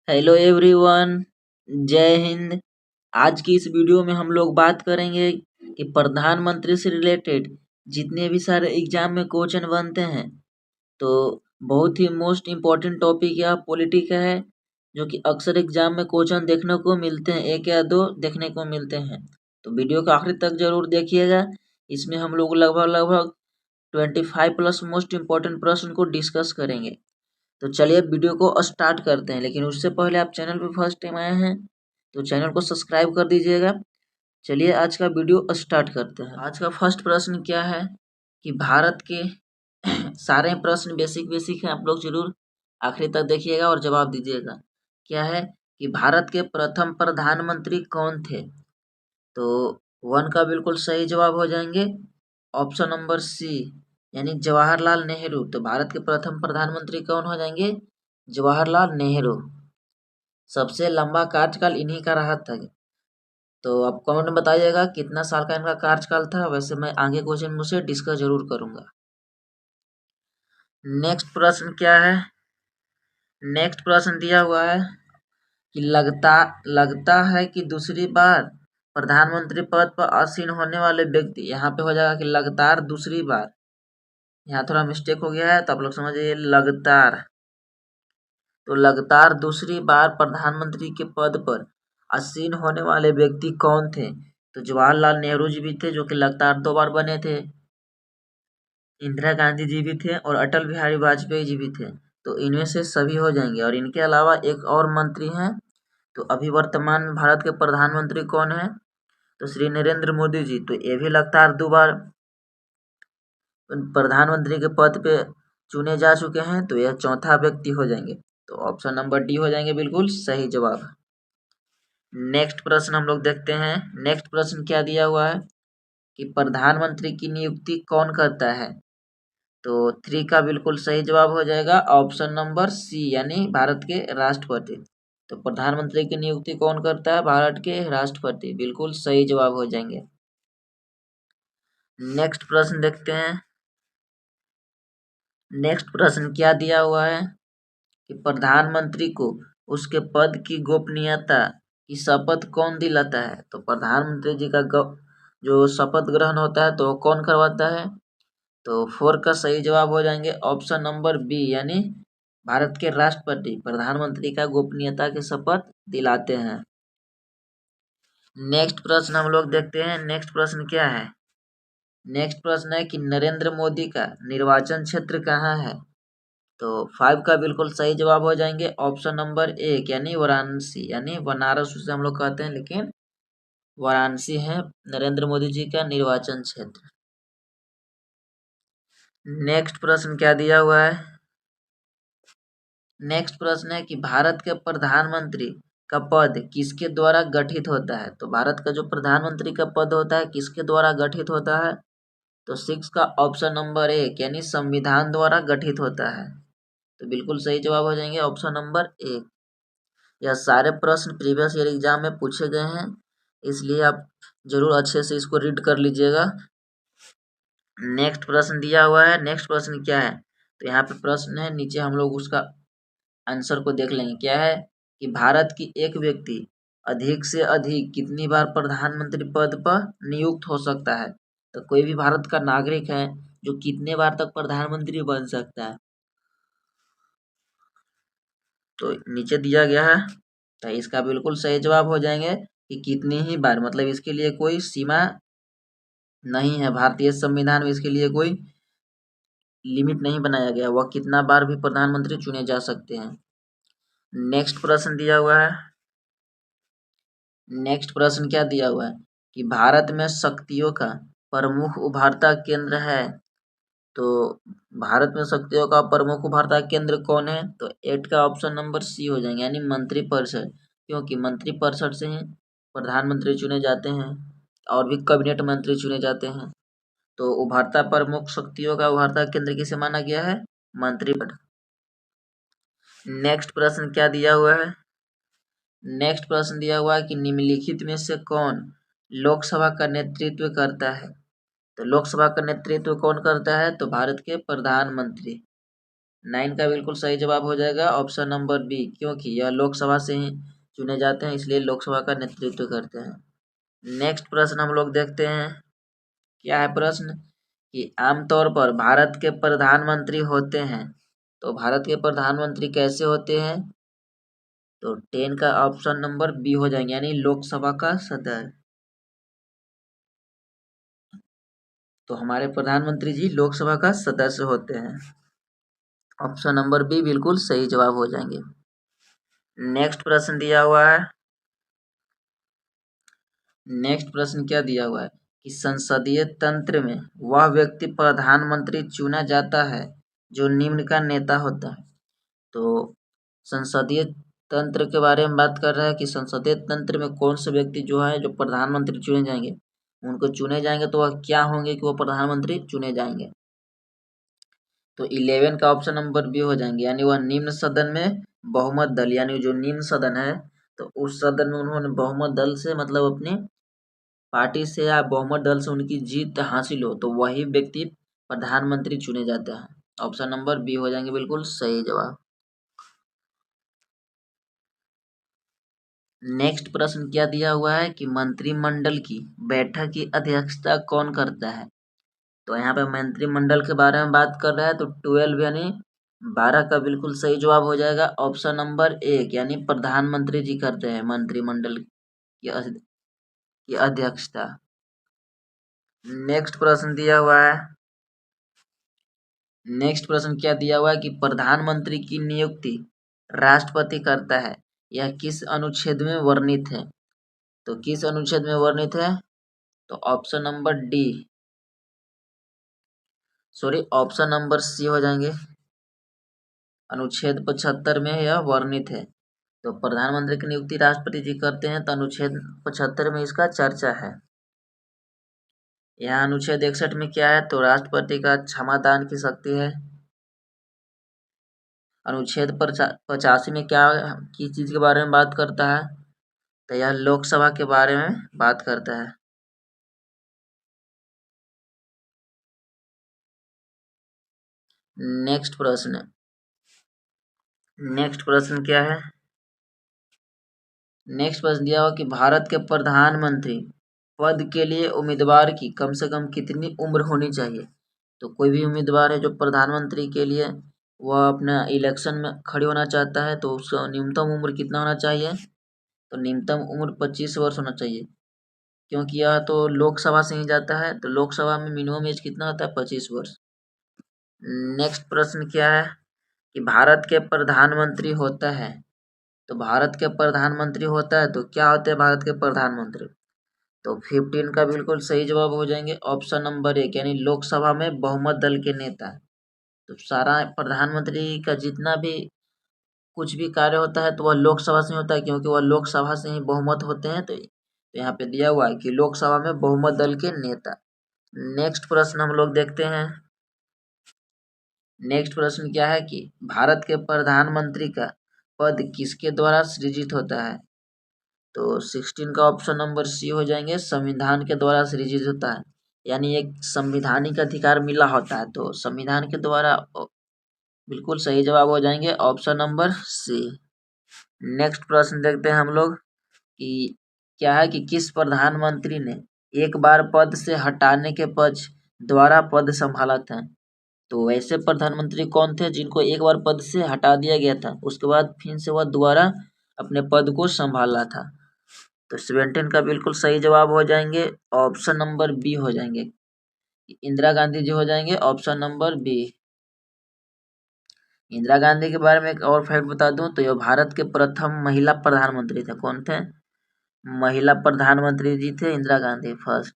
Hello everyone, जय हिंद। आज की इस वीडियो में हम लोग बात करेंगे कि प्रधानमंत्री से रिलेटेड जितने भी सारे एग्जाम में क्वेश्चन बनते हैं, तो बहुत ही मोस्ट इम्पोर्टेंट टॉपिक या पॉलिटिक है, जो कि अक्सर एग्जाम में क्वेश्चन देखने को मिलते हैं, एक या दो देखने को मिलते हैं। तो वीडियो को आखिर तक जरूर देखिएगा। इसमें हम लोग लगभग लगभग 25 प्लस मोस्ट इम्पोर्टेंट प्रश्न को डिस्कस करेंगे। तो चलिए वीडियो को स्टार्ट करते हैं, लेकिन उससे पहले आप चैनल पे फर्स्ट टाइम आए हैं तो चैनल को सब्सक्राइब कर दीजिएगा। चलिए आज का वीडियो स्टार्ट करते हैं। आज का फर्स्ट प्रश्न क्या है कि भारत के सारे प्रश्न बेसिक बेसिक हैं, आप लोग जरूर आखिरी तक देखिएगा और जवाब दीजिएगा। क्या है कि भारत के प्रथम प्रधानमंत्री कौन थे? तो 1 का बिल्कुल सही जवाब हो जाएंगे ऑप्शन नंबर सी, यानी जवाहरलाल नेहरू। तो भारत के प्रथम प्रधानमंत्री कौन हो जाएंगे? जवाहरलाल नेहरू। सबसे लंबा कार्यकाल इन्हीं का रहा था। तो आप कमेंट में बताइएगा कितना साल का इनका कार्यकाल था। वैसे मैं आगे क्वेश्चन मुझसे डिस्कस जरूर करूंगा। नेक्स्ट प्रश्न क्या है? नेक्स्ट प्रश्न दिया हुआ है कि लगता है कि दूसरी बार प्रधानमंत्री पद पर आसीन होने वाले व्यक्ति, यहाँ पे हो जाएगा कि लगातार दूसरी बार। यहाँ थोड़ा मिस्टेक हो गया है तो आप लोग समझिए लगातार। तो लगातार दूसरी बार प्रधानमंत्री के पद पर आसीन होने वाले व्यक्ति कौन थे? तो जवाहरलाल नेहरू जी भी थे, जो कि लगातार 2 बार बने थे। इंदिरा गांधी जी भी थे और अटल बिहारी वाजपेयी जी भी थे। तो इनमें से सभी हो जाएंगे। और इनके अलावा एक और मंत्री हैं। तो अभी वर्तमान में भारत के प्रधानमंत्री कौन है? तो श्री नरेंद्र मोदी जी। तो ये भी लगातार 2 बार प्रधानमंत्री के पद पे चुने जा चुके हैं। तो यह चौथा व्यक्ति हो जाएंगे। तो ऑप्शन नंबर डी हो जाएंगे बिल्कुल सही जवाब। नेक्स्ट प्रश्न हम लोग देखते हैं। नेक्स्ट प्रश्न क्या दिया हुआ है कि प्रधानमंत्री की नियुक्ति कौन करता है? तो 3 का बिल्कुल सही जवाब हो जाएगा ऑप्शन नंबर सी, यानी भारत के राष्ट्रपति। तो प्रधानमंत्री की नियुक्ति कौन करता है? भारत के राष्ट्रपति। बिल्कुल सही जवाब हो जाएंगे। नेक्स्ट प्रश्न देखते हैं। नेक्स्ट प्रश्न क्या दिया हुआ है कि प्रधानमंत्री को उसके पद की गोपनीयता की शपथ कौन दिलाता है? तो प्रधानमंत्री जी का जो शपथ ग्रहण होता है तो कौन करवाता है? तो 4 का सही जवाब हो जाएंगे ऑप्शन नंबर बी, यानी भारत के राष्ट्रपति प्रधानमंत्री का गोपनीयता की शपथ दिलाते हैं। नेक्स्ट प्रश्न हम लोग देखते हैं। नेक्स्ट प्रश्न क्या है? नेक्स्ट प्रश्न है कि नरेंद्र मोदी का निर्वाचन क्षेत्र कहाँ है? तो 5 का बिल्कुल सही जवाब हो जाएंगे ऑप्शन नंबर 1, यानी वाराणसी, यानी बनारस उसे हम लोग कहते हैं, लेकिन वाराणसी है नरेंद्र मोदी जी का निर्वाचन क्षेत्र। नेक्स्ट प्रश्न क्या दिया हुआ है? नेक्स्ट प्रश्न है कि भारत के प्रधानमंत्री का पद किसके द्वारा गठित होता है? तो भारत का जो प्रधानमंत्री का पद होता है किसके द्वारा गठित होता है? तो 6 का ऑप्शन नंबर 1, यानी संविधान द्वारा गठित होता है। तो बिल्कुल सही जवाब हो जाएंगे ऑप्शन नंबर 1। यह सारे प्रश्न प्रीवियस ईयर एग्जाम में पूछे गए हैं, इसलिए आप जरूर अच्छे से इसको रीड कर लीजिएगा। नेक्स्ट प्रश्न दिया हुआ है। नेक्स्ट प्रश्न क्या है? तो यहाँ पे प्रश्न है, नीचे हम लोग उसका आंसर को देख लेंगे। क्या है कि भारत की एक व्यक्ति अधिक से अधिक कितनी बार प्रधानमंत्री पद पर नियुक्त हो सकता है? तो कोई भी भारत का नागरिक है जो कितने बार तक प्रधानमंत्री बन सकता है? तो नीचे दिया गया है। तो इसका बिल्कुल सही जवाब हो जाएंगे कि कितनी ही बार, मतलब इसके लिए कोई सीमा नहीं है। भारतीय संविधान में इसके लिए कोई लिमिट नहीं बनाया गया, वह कितना बार भी प्रधानमंत्री चुने जा सकते हैं। नेक्स्ट प्रश्न दिया हुआ है। नेक्स्ट प्रश्न क्या दिया हुआ है कि भारत में शक्तियों का प्रमुख उभरता केंद्र है? तो भारत में शक्तियों का प्रमुख उभरता केंद्र कौन है? तो 8 का ऑप्शन नंबर सी हो जाएंगे, यानी मंत्रिपरिषद, क्योंकि मंत्रिपरिषद से ही प्रधानमंत्री चुने जाते हैं और भी कैबिनेट मंत्री चुने जाते हैं। तो उभरता प्रमुख शक्तियों का उभरता केंद्र किसे माना गया है? मंत्रिपरिषद। नेक्स्ट प्रश्न क्या दिया हुआ है? नेक्स्ट प्रश्न दिया हुआ है कि निम्नलिखित में से कौन लोकसभा का नेतृत्व करता है? तो लोकसभा का नेतृत्व कौन करता है? तो भारत के प्रधानमंत्री। 9 का बिल्कुल सही जवाब हो जाएगा ऑप्शन नंबर बी, क्योंकि यह लोकसभा से ही चुने जाते हैं, इसलिए लोकसभा का नेतृत्व करते हैं। नेक्स्ट प्रश्न हम लोग देखते हैं, क्या है प्रश्न कि आमतौर पर भारत के प्रधानमंत्री होते हैं, तो भारत के प्रधानमंत्री कैसे होते हैं, तो 10 का ऑप्शन नंबर बी हो जाएंगे, यानी लोकसभा का सदस्य। तो हमारे प्रधानमंत्री जी लोकसभा का सदस्य होते हैं। ऑप्शन नंबर बी बिल्कुल सही जवाब हो जाएंगे। नेक्स्ट प्रश्न दिया हुआ है, नेक्स्ट प्रश्न क्या दिया हुआ है कि संसदीय तंत्र में वह व्यक्ति प्रधानमंत्री चुना जाता है जो निम्न का नेता होता है। तो संसदीय तंत्र के बारे में बात कर रहा है कि संसदीय तंत्र में कौन से व्यक्ति जो है जो प्रधानमंत्री चुने जाएंगे, उनको चुने जाएंगे तो वह क्या होंगे कि वो प्रधानमंत्री चुने जाएंगे। तो 11 का ऑप्शन नंबर बी हो जाएंगे, यानी वह निम्न सदन में बहुमत दल, यानी जो निम्न सदन है तो उस सदन में उन्होंने बहुमत दल से मतलब अपनी पार्टी से या बहुमत दल से उनकी जीत हासिल हो तो वही व्यक्ति प्रधानमंत्री चुने जाते हैं। ऑप्शन नंबर बी हो जाएंगे बिल्कुल सही जवाब। नेक्स्ट प्रश्न क्या दिया हुआ है कि मंत्रिमंडल की बैठक की अध्यक्षता कौन करता है। तो यहाँ पे मंत्रिमंडल के बारे में बात कर रहा है, तो 12 यानी 12 का बिल्कुल सही जवाब हो जाएगा ऑप्शन नंबर 1, यानी प्रधानमंत्री जी करते हैं मंत्रिमंडल की अध्यक्षता। नेक्स्ट प्रश्न दिया हुआ है, नेक्स्ट प्रश्न क्या दिया हुआ है कि प्रधानमंत्री की नियुक्ति राष्ट्रपति करता है, यह किस अनुच्छेद में वर्णित है। तो किस अनुच्छेद में वर्णित है, तो option number D, sorry option number C हो जाएंगे, अनुच्छेद 75 में यह वर्णित है। तो प्रधानमंत्री की नियुक्ति राष्ट्रपति जी करते हैं, तो अनुच्छेद 75 में इसका चर्चा है। यहाँ अनुच्छेद 61 में क्या है, तो राष्ट्रपति का क्षमादान की शक्ति है। अनुच्छेद 85 में क्या किस चीज के बारे में बात करता है, तो यह लोकसभा के बारे में बात करता है। नेक्स्ट प्रश्न, नेक्स्ट प्रश्न क्या है, नेक्स्ट प्रश्न दिया हुआ कि भारत के प्रधानमंत्री पद के लिए उम्मीदवार की कम से कम कितनी उम्र होनी चाहिए। तो कोई भी उम्मीदवार है जो प्रधानमंत्री के लिए वह अपना इलेक्शन में खड़े होना चाहता है, तो उसका न्यूनतम उम्र कितना होना चाहिए, तो न्यूनतम उम्र 25 वर्ष होना चाहिए, क्योंकि यह तो लोकसभा से ही जाता है, तो लोकसभा में मिनिमम एज कितना होता है, 25 वर्ष। नेक्स्ट प्रश्न क्या है कि भारत के प्रधानमंत्री होता है, तो भारत के प्रधानमंत्री होता है तो क्या होते हैं भारत के प्रधानमंत्री, तो 15 का बिल्कुल सही जवाब हो जाएंगे ऑप्शन नंबर 1, यानी लोकसभा में बहुमत दल के नेता। तो सारा प्रधानमंत्री का जितना भी कुछ भी कार्य होता है तो वह लोकसभा से होता है, क्योंकि वह लोकसभा से ही बहुमत होते हैं। तो यहाँ पे दिया हुआ है कि लोकसभा में बहुमत दल के नेता। नेक्स्ट प्रश्न हम लोग देखते हैं, नेक्स्ट प्रश्न क्या है कि भारत के प्रधानमंत्री का पद किसके द्वारा सृजित होता है। तो 16 का ऑप्शन नंबर सी हो जाएंगे, संविधान के द्वारा सृजित होता है, यानी एक संवैधानिक अधिकार मिला होता है, तो संविधान के द्वारा बिल्कुल सही जवाब हो जाएंगे ऑप्शन नंबर सी। नेक्स्ट प्रश्न देखते हैं हम लोग कि क्या है कि किस प्रधानमंत्री ने एक बार पद से हटाने के पक्ष द्वारा पद संभाला था। तो वैसे प्रधानमंत्री कौन थे जिनको एक बार पद से हटा दिया गया था, उसके बाद फिर से वह दोबारा अपने पद को संभाला था। तो 17 का बिल्कुल सही जवाब हो जाएंगे ऑप्शन नंबर बी हो जाएंगे, इंदिरा गांधी जी हो जाएंगे option number B. Indira Gandhi के बारे में एक और फैक्ट बता दूं तो यह भारत के प्रथम महिला प्रधानमंत्री थे। कौन थे, महिला प्रधानमंत्री जी थे इंदिरा गांधी फर्स्ट।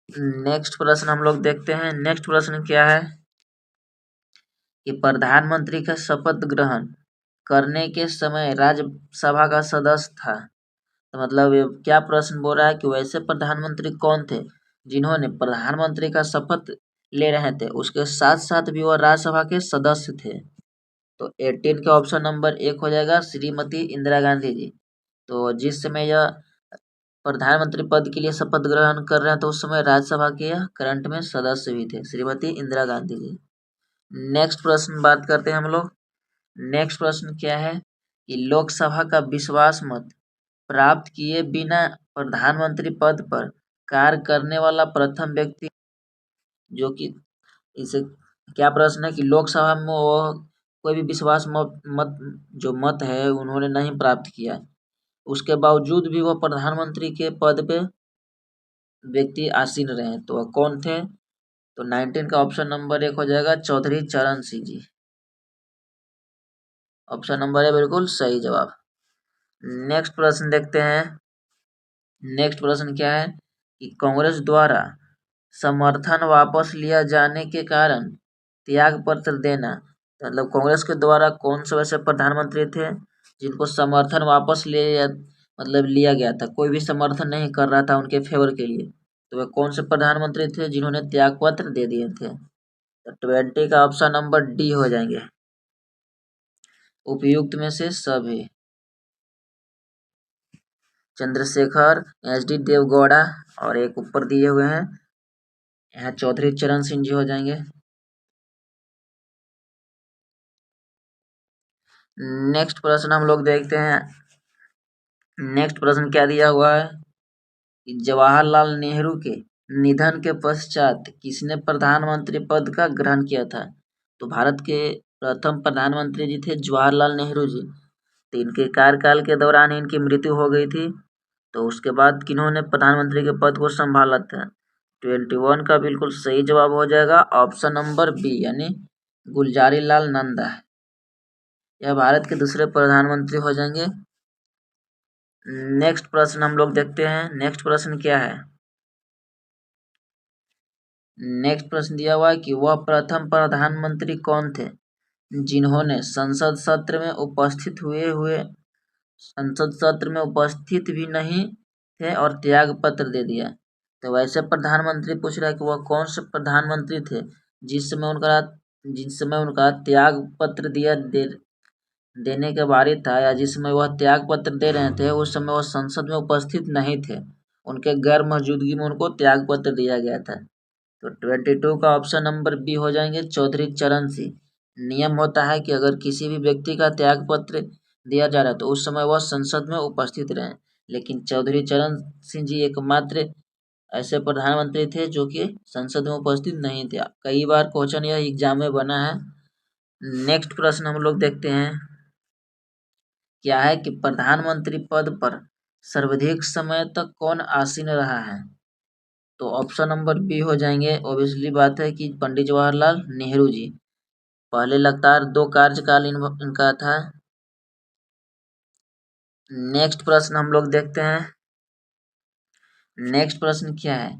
नेक्स्ट प्रश्न हम लोग देखते हैं, नेक्स्ट प्रश्न क्या है कि प्रधानमंत्री का शपथ ग्रहण करने के समय राज्यसभा का सदस्य था। तो मतलब ये क्या प्रश्न बोल रहा है कि वैसे प्रधानमंत्री कौन थे जिन्होंने प्रधानमंत्री का शपथ ले रहे थे उसके साथ साथ भी वह राज्यसभा के सदस्य थे। तो 18 का ऑप्शन नंबर 1 हो जाएगा, श्रीमती इंदिरा गांधी जी। तो जिस समय यह प्रधानमंत्री पद के लिए शपथ ग्रहण कर रहे हैं तो उस समय राज्यसभा के करंट में सदस्य भी थे, श्रीमती इंदिरा गांधी जी। नेक्स्ट प्रश्न बात करते हैं हम लोग। नेक्स्ट प्रश्न क्या है कि लोकसभा का विश्वास मत प्राप्त किए बिना प्रधानमंत्री पद पर कार्य करने वाला प्रथम व्यक्ति, जो कि इसे क्या प्रश्न है कि लोकसभा में वो कोई भी विश्वास मत है उन्होंने नहीं प्राप्त किया, उसके बावजूद भी वह प्रधानमंत्री के पद पे व्यक्ति आसीन रहे, तो वह कौन थे? तो 19 का ऑप्शन नंबर 1 हो जाएगा चौधरी चरण सिंह जी। ऑप्शन नंबर 1 बिल्कुल सही जवाब। नेक्स्ट प्रश्न देखते हैं। नेक्स्ट प्रश्न क्या है कि कांग्रेस द्वारा समर्थन वापस लिया जाने के कारण त्याग पत्र देना, मतलब कांग्रेस के द्वारा कौन से वैसे प्रधानमंत्री थे जिनको समर्थन वापस लिया गया था, कोई भी समर्थन नहीं कर रहा था उनके फेवर के लिए, तो वे कौन से प्रधानमंत्री थे जिन्होंने त्याग पत्र दे दिए थे? तो 20 का ऑप्शन नंबर डी हो जाएंगे, उपयुक्त में से सभी। चंद्रशेखर, एच.डी. देवगौड़ा और एक ऊपर दिए हुए हैं यहाँ चौधरी चरण सिंह जी हो जाएंगे। नेक्स्ट प्रश्न हम लोग देखते हैं। नेक्स्ट प्रश्न क्या दिया हुआ है कि जवाहरलाल नेहरू के निधन के पश्चात किसने प्रधानमंत्री पद का ग्रहण किया था? तो भारत के प्रथम प्रधानमंत्री जी थे जवाहरलाल नेहरू जी, तो इनके कार्यकाल के दौरान इनकी मृत्यु हो गई थी, तो उसके बाद किन्होंने प्रधानमंत्री के पद को संभाला था? 21 का बिल्कुल सही जवाब हो जाएगा ऑप्शन नंबर बी, यानी गुलजारी लाल नंदा। यह भारत के दूसरे प्रधानमंत्री हो जाएंगे। नेक्स्ट प्रश्न हम लोग देखते हैं। नेक्स्ट प्रश्न क्या है? नेक्स्ट प्रश्न दिया हुआ है कि वह प्रथम प्रधानमंत्री कौन थे जिन्होंने संसद सत्र में उपस्थित भी नहीं थे और त्याग पत्र दे दिया। तो वैसे प्रधानमंत्री पूछ रहा है कि वह कौन से प्रधानमंत्री थे जिस समय उनका त्याग पत्र देने के बारी था, या जिस समय वह त्याग पत्र दे रहे थे उस समय वह संसद में उपस्थित नहीं थे, उनके गैर मौजूदगी में उनको त्याग पत्र दिया गया था। तो 22 का ऑप्शन नंबर बी हो जाएंगे चौधरी चरण सिंह। नियम होता है कि अगर किसी भी व्यक्ति का त्याग पत्र दिया जा रहा है तो उस समय वह संसद में उपस्थित रहे, लेकिन चौधरी चरण सिंह जी एकमात्र ऐसे प्रधानमंत्री थे जो कि संसद में उपस्थित नहीं थे। कई बार क्वेश्चन यह एग्जाम में बना है। नेक्स्ट प्रश्न हम लोग देखते हैं क्या है कि प्रधानमंत्री पद पर सर्वाधिक समय तक कौन आसीन रहा है? तो ऑप्शन नंबर बी हो जाएंगे, ऑब्वियसली बात है कि पंडित जवाहरलाल नेहरू जी। पहले लगातार 2 कार्यकाल इनका था। नेक्स्ट प्रश्न हम लोग देखते हैं। नेक्स्ट प्रश्न क्या है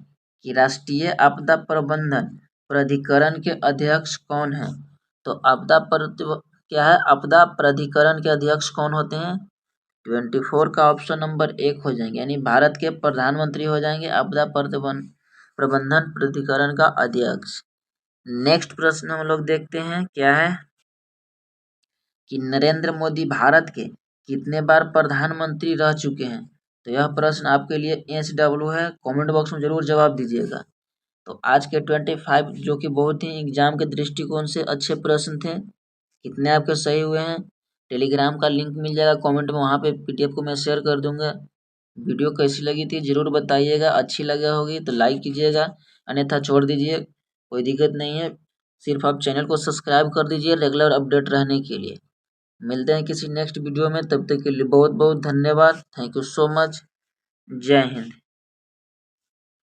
कि राष्ट्रीय आपदा प्रबंधन प्राधिकरण के अध्यक्ष कौन है? तो आपदा प्राधिकरण के अध्यक्ष कौन होते हैं? 24 का ऑप्शन नंबर 1 हो जाएंगे, यानी भारत के प्रधानमंत्री हो जाएंगे आपदा प्रबंधन प्राधिकरण का अध्यक्ष। नेक्स्ट प्रश्न हम लोग देखते हैं क्या है कि नरेंद्र मोदी भारत के कितने बार प्रधानमंत्री रह चुके हैं? तो यह प्रश्न आपके लिए SW है, कमेंट बॉक्स में जरूर जवाब दीजिएगा। तो आज के 25 जो कि बहुत ही एग्जाम के दृष्टिकोण से अच्छे प्रश्न थे, कितने आपके सही हुए हैं? टेलीग्राम का लिंक मिल जाएगा कमेंट में, वहाँ पे PDF को मैं शेयर कर दूंगा। वीडियो कैसी लगी थी जरूर बताइएगा, अच्छी लगा होगी तो लाइक कीजिएगा, अन्यथा छोड़ दीजिए, कोई दिक्कत नहीं है। सिर्फ आप चैनल को सब्सक्राइब कर दीजिए रेगुलर अपडेट रहने के लिए। मिलते हैं किसी नेक्स्ट वीडियो में, तब तक के लिए बहुत बहुत धन्यवाद। Thank you so much. जय हिंद।